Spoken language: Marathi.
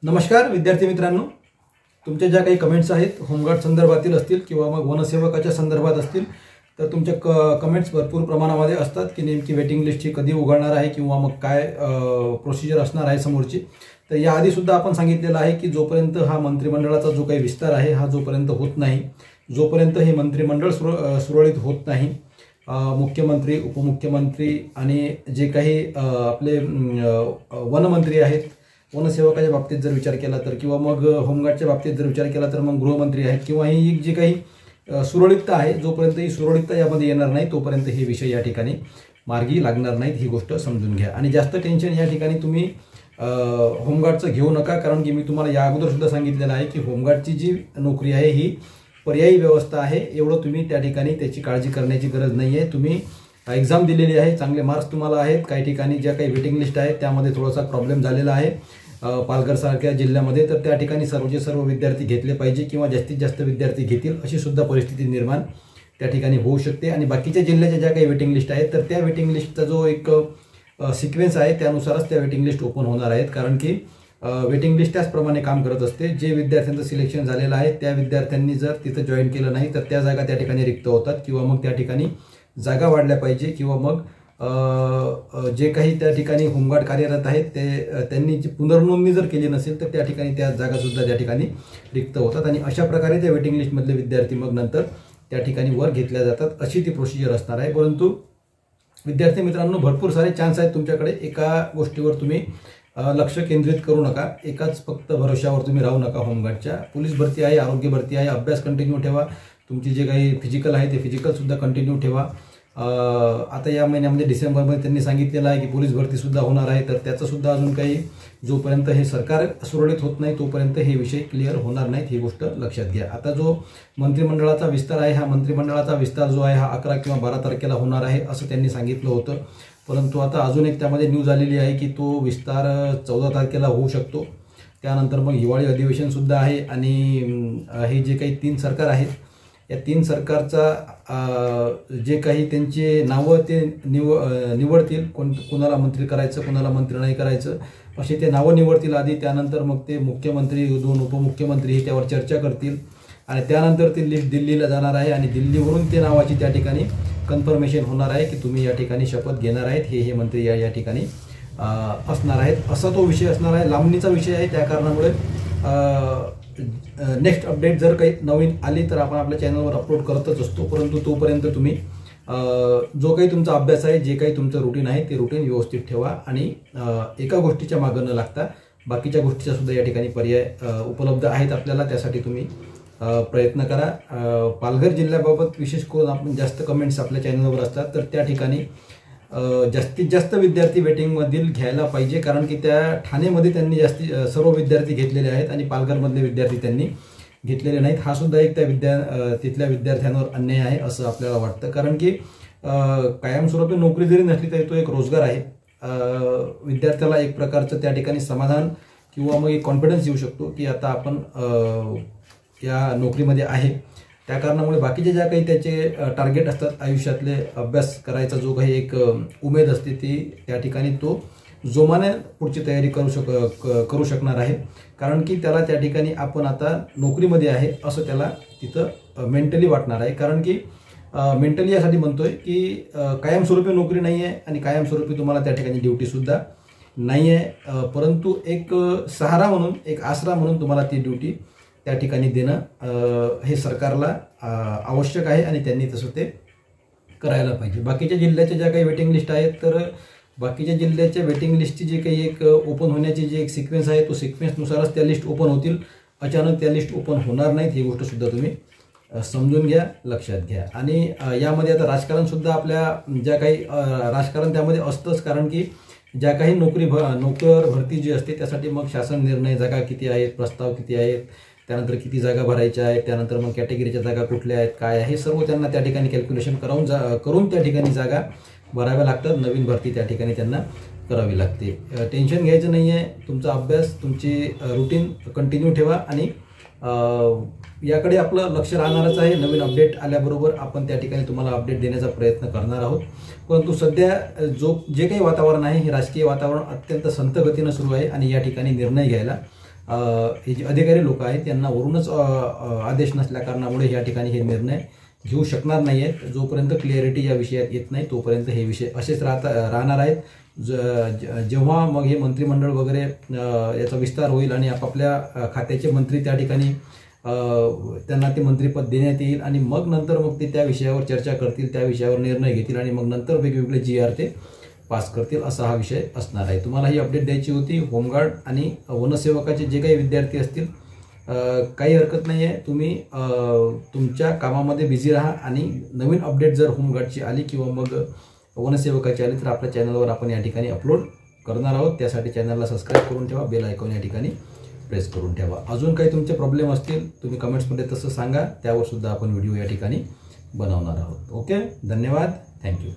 नमस्कार विद्यार्थी मित्रांनो, तुमच्या ज्या काही कमेंट्स आहेत होमगार्ड संदर्भातील असतील किंवा मग वनसेवकाच्या संदर्भात असतील तर तुमच्या कमेंट्स भरपूर प्रमाणामध्ये असतात की नेमकी वेटिंग लिस्टची कधी उघडणार आहे किंवा मग काय प्रोसिजर असणार आहे समोरची। तर याआधी सुद्धा आपण सांगितलेलं आहे की जोपर्यंत हा मंत्रिमंडळाचा जो काही विस्तार आहे हा जोपर्यंत होत नाही, जोपर्यंत हे मंत्रिमंडळ सुरळीत होत नाही, मुख्यमंत्री उपमुख्यमंत्री आणि जे काही आपले वनमंत्री आहेत, वनसेवकाच्या बाबतीत जर विचार केला तर किंवा मग होमगार्डच्या बाबतीत जर विचार केला तर मग गृहमंत्री आहेत किंवा ही जी काही सुरळीतता आहे, जोपर्यंत ही सुरळीतता यामध्ये येणार नाही तोपर्यंत हे विषय या ठिकाणी मार्गी लागणार नाहीत, ही गोष्ट समजून घ्या। आणि जास्त टेन्शन या ठिकाणी तुम्ही होमगार्डचं घेऊ नका, कारण की मी तुम्हाला या अगोदर सुद्धा सांगितलेलं आहे की होमगार्डची जी नोकरी आहे ही पर्यायी व्यवस्था आहे। एवढं तुम्ही त्या ठिकाणी त्याची काळजी करण्याची गरज नाही आहे। तुम्ही एग्जाम दिलेली आहे, चांगले मार्क्स तुम्हाला आहेत, काही ठिकाणी ज्या काही वेटिंग लिस्ट आहेत त्यामध्ये थोडासा प्रॉब्लेम झालेला आहे पालघर सारख्या जिल्ह्यामध्ये, तर त्या ठिकाणी सर्व विद्यार्थी घेतले पाहिजे किंवा जास्तीत जास्त विद्यार्थी घेतील अशी सुद्धा परिस्थिती निर्माण त्या ठिकाणी होऊ शकते। आणि बाकीच्या जिल्ह्याच्या ज्या काही वेटिंग लिस्ट आहेत तर त्या वेटिंग लिस्टचा जो एक सिक्वेन्स आहे त्यानुसारच त्या वेटिंग लिस्ट ओपन होणार आहेत, कारण की वेटिंग लिस्ट त्याचप्रमाणे काम करत असते। जे विद्यार्थ्यांचं सिलेक्शन झालेलं आहे त्या विद्यार्थ्यांनी जर तिथं जॉईन केलं नाही तर त्या जागा त्या ठिकाणी रिक्त होतात किंवा मग त्या ठिकाणी जागा वाढल्या पाहिजे किंवा मग जे काही त्या ठिकाणी होमगार्ड कार्यरत आहेत ते त्यांनी जी पुनर्नोंदणी जर केली नसेल तर त्या ठिकाणी त्या जागासुद्धा त्या ठिकाणी रिक्त होतात आणि अशा प्रकारे त्या वेटिंग लिस्टमधले विद्यार्थी मग नंतर त्या ठिकाणी वर घेतल्या जातात, अशी ती प्रोसिजर असणार आहे। परंतु विद्यार्थी मित्रांनो, भरपूर सारे चान्स आहेत तुमच्याकडे, एका गोष्टीवर तुम्ही लक्ष केंद्रित करू नका, एकाच फक्त भरोशावर तुम्ही राहू नका। होमगार्डच्या पोलीस भरती आहे, आरोग्य भरती आहे, अभ्यास कंटिन्यू ठेवा, तुमची जे काही फिजिकल आहे ते फिजिकलसुद्धा कंटिन्यू ठेवा। आता या महिन्यामध्ये डिसेंबरमध्ये त्यांनी सांगितलेलं आहे की पोलीस भरतीसुद्धा होणार आहे, तर त्याचंसुद्धा अजून काही जोपर्यंत हे सरकार सुरळीत होत नाही तोपर्यंत हे विषय क्लिअर होणार नाहीत, ही गोष्ट लक्षात घ्या। आता जो मंत्रिमंडळाचा विस्तार आहे, हा मंत्रिमंडळाचा विस्तार जो आहे हा 11 किंवा 12 तारखेला होणार आहे असं त्यांनी सांगितलं होतं, परंतु आता अजून एक त्यामध्ये न्यूज आलेली आहे की तो विस्तार 14 तारखेला होऊ शकतो। त्यानंतर मग हिवाळी अधिवेशनसुद्धा आहे आणि हे जे काही 3 सरकार आहेत या 3 सरकारचा जे काही त्यांचे नावं ते निवडतील, कोणाला मंत्री करायचं कोणाला मंत्री नाही करायचं असे ते नावं निवडतील आधी, त्यानंतर मग ते मुख्यमंत्री 2 उपमुख्यमंत्री हे त्यावर चर्चा करतील आणि त्यानंतर ती लिस्ट दिल्लीला जाणार आहे आणि दिल्लीवरून ते नावाची त्या ठिकाणी कन्फर्मेशन होणार आहे की तुम्ही या ठिकाणी शपथ घेणार आहेत, हे मंत्री या ठिकाणी असणार आहेत, असा तो विषय असणार आहे। लांबणीचा विषय आहे, त्या कारणामुळे नेक्स्ट अपडेट जर काही नवीन आली तर आपण आपल्या चॅनलवर अपलोड करतच असतो, परंतु तोपर्यंत तुम्ही जो काही तुमचा अभ्यास आहे, जे काही तुमचं रुटीन आहे ते रुटीन व्यवस्थित ठेवा आणि एका गोष्टीच्या मागे न लागता बाकीच्या गोष्टीचा सुद्धा या ठिकाणी पर्याय उपलब्ध आहेत आपल्याला, त्यासाठी तुम्ही प्रयत्न करा। पालघर जिल्ह्याबाबत विशेष करून आपण जास्त कमेंट्स आपल्या चॅनलवर असतात, तर त्या ठिकाणी जास्तीत जास्त विद्यार्थी वेटिंगमधील घ्यायला पाहिजे, कारण की त्या ठाणेमध्ये त्यांनी सर्व विद्यार्थी घेतलेले आहेत आणि पालघरमधले विद्यार्थी त्यांनी घेतलेले नाहीत। हा सुद्धा एक तिथल्या विद्यार्थ्यांवर अन्याय आहे असं आपल्याला वाटतं, कारण की कायमस्वरूपी नोकरी जरी नसली तरी तो एक रोजगार आहे, विद्यार्थ्याला एक प्रकारचं त्या ठिकाणी समाधान किंवा मग एक कॉन्फिडन्स येऊ शकतो की आता आपण या नोकरीमध्ये आहे। त्या कारणामुळे बाकीचे ज्या काही त्याचे टार्गेट असतात आयुष्यातले, अभ्यास करायचा जो काही एक उमेद असते ती त्या ठिकाणी तो जोमाने पुढची तयारी करू शकणार आहे, कारण की त्याला त्या ठिकाणी आपण आता नोकरीमध्ये आहे असं त्याला तिथं मेंटली वाटणार आहे। कारण की मेंटली यासाठी म्हणतोय की कायमस्वरूपी नोकरी नाही आहे आणि कायमस्वरूपी तुम्हाला त्या ठिकाणी ड्युटीसुद्धा नाही आहे, परंतु एक सहारा म्हणून, एक आसरा म्हणून तुम्हाला ती ड्युटी त्या ठिकाणी देणं हे सरकारला आवश्यक आहे आणि त्यांनी तसं ते करायला पाहिजे। बाकीच्या जिल्ह्याच्या ज्या काही वेटिंग लिस्ट आहेत तर बाकीच्या जिल्ह्याच्या वेटिंग लिस्टची जी काही एक ओपन होण्याची जी एक सिक्वेन्स आहे तो सिक्वेन्सनुसारच त्या लिस्ट ओपन होतील, अचानक त्या लिस्ट ओपन होणार नाहीत, ही गोष्टसुद्धा तुम्ही समजून घ्या, लक्षात घ्या। आणि यामध्ये आता राजकारणसुद्धा आपल्या ज्या काही राजकारण त्यामध्ये असतंच, कारण की ज्या काही नोकर भरती जी असते त्यासाठी मग शासन निर्णय, जागा किती आहेत, प्रस्ताव किती आहेत, त्यानंतर किती जागा भरायच्या आहेत, त्यानंतर मग कॅटेगरीच्या जागा कुठल्या आहेत, काय आहे, हे सर्व त्यांना त्या ठिकाणी कॅल्क्युलेशन करून त्या ठिकाणी जागा भराव्या लागतात, नवीन भरती त्या ठिकाणी त्यांना करावी लागते। टेन्शन घ्यायचं नाही आहे, तुमचा अभ्यास, तुमची रुटीन कंटिन्यू ठेवा आणि याकडे आपलं लक्ष राहणारच आहे। नवीन अपडेट आल्याबरोबर आपण त्या ठिकाणी तुम्हाला अपडेट देण्याचा प्रयत्न करणार आहोत, परंतु सध्या जे काही वातावरण आहे हे राजकीय वातावरण अत्यंत संथ गतीने सुरू आहे आणि या ठिकाणी निर्णय घ्यायला हे जे अधिकारी लोक आहेत यांना वरूनच आदेश नसल्या कारणामुळे या ठिकाणी हे निर्णय घेऊ शकणार नाही आहेत. जोपर्यंत क्लिअरिटी या विषयात येत नाही तोपर्यंत हे विषय असेच राहणार आहेत. जेव्हा मग हे मंत्रिमंडळ वगैरे याचा विस्तार होईल आणि आपापल्या खात्याचे मंत्री त्या ठिकाणी त्यांना ते मंत्रिपद देण्यात येईल आणि मग नंतर मग ते त्या विषयावर चर्चा करतील, त्या विषयावर निर्णय घेतील आणि मग नंतर वेगवेगळे GR ते पास करतील, असा हा विषय असणार आहे. तुम्हाला ही अपडेट द्यायची होती. होमगार्ड आणि वनसेवकाचे जे काही विद्यार्थी असतील काही हरकत नाही आहे, तुम्ही तुमच्या कामामध्ये बिझी राहा आणि नवीन अपडेट जर होमगार्डची आली किंवा मग वनसेवकाची आली तर आपल्या चॅनलवर आपण या ठिकाणी अपलोड करणार आहोत. त्यासाठी चॅनलला सबस्क्राईब करून ठेवा, बेल आयकॉन या ठिकाणी प्रेस करून ठेवा. अजून काही तुमचे प्रॉब्लेम असतील तुम्ही कमेंट्समध्ये तसं सांगा, त्यावर सुद्धा आपण व्हिडिओ या ठिकाणी बनवणार आहोत. ओके, धन्यवाद, थँक्यू.